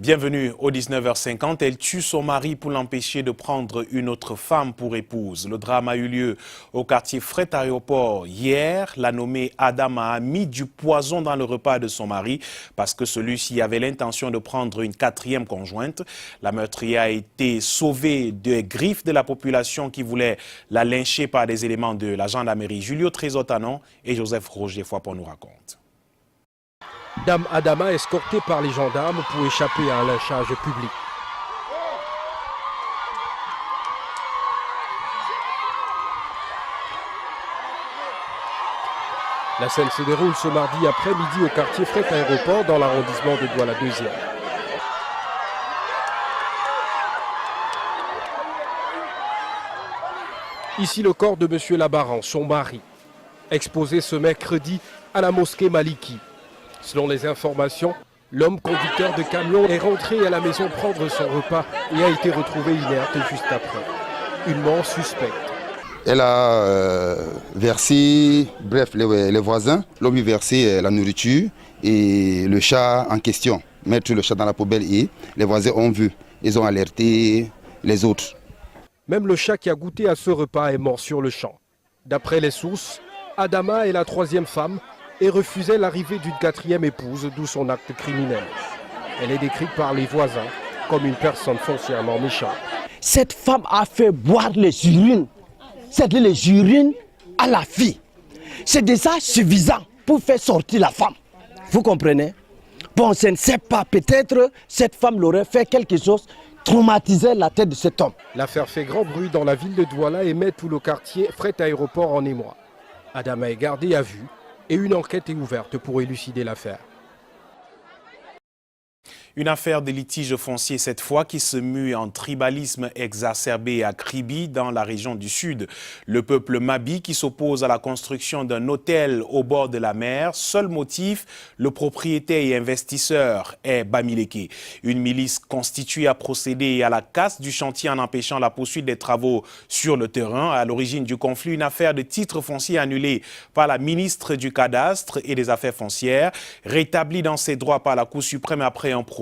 Bienvenue au 19h50. Elle tue son mari pour l'empêcher de prendre une autre femme pour épouse. Le drame a eu lieu au quartier Fret Aéroport hier. La nommée Adama a mis du poison dans le repas de son mari parce que celui-ci avait l'intention de prendre une quatrième conjointe. La meurtrière a été sauvée des griffes de la population qui voulait la lyncher par des éléments de la gendarmerie. Julio Trésotanon et Joseph Roger Foipon nous racontent. Dame Adama escortée par les gendarmes pour échapper à un lynchage public. La scène se déroule ce mardi après-midi au quartier Fret Aéroport dans l'arrondissement de Douala 2e. Ici le corps de M. Labaran, son mari, exposé ce mercredi à la mosquée Maliki. Selon les informations, l'homme conducteur de camion est rentré à la maison prendre son repas et a été retrouvé inerte juste après. Une mort suspecte. Elle a versé, bref, les voisins l'ont lui versé la nourriture et le chat en question. Mettre le chat dans la poubelle et les voisins ont vu. Ils ont alerté les autres. Même le chat qui a goûté à ce repas est mort sur le champ. D'après les sources, Adama est la troisième femme et refusait l'arrivée d'une quatrième épouse, d'où son acte criminel. Elle est décrite par les voisins comme une personne foncièrement méchante. Cette femme a fait boire les urines, c'est-à-dire les urines à la fille. C'est déjà suffisant pour faire sortir la femme. Vous comprenez? Bon, je ne sais pas, peut-être cette femme l'aurait fait quelque chose, traumatisé la tête de cet homme. L'affaire fait grand bruit dans la ville de Douala et met tout le quartier Fret Aéroport en émoi. Adama est gardé à vue et une enquête est ouverte pour élucider l'affaire. Une affaire de litige foncier cette fois qui se mue en tribalisme exacerbé à Kribi dans la région du Sud. Le peuple Mabi qui s'oppose à la construction d'un hôtel au bord de la mer. Seul motif, le propriétaire et investisseur est Bamileke. Une milice constituée a procédé à la casse du chantier en empêchant la poursuite des travaux sur le terrain. À l'origine du conflit, une affaire de titre foncier annulée par la ministre du Cadastre et des Affaires foncières, rétablie dans ses droits par la Cour suprême après un procès.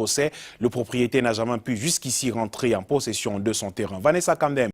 Le propriétaire n'a jamais pu jusqu'ici rentrer en possession de son terrain. Vanessa Kandem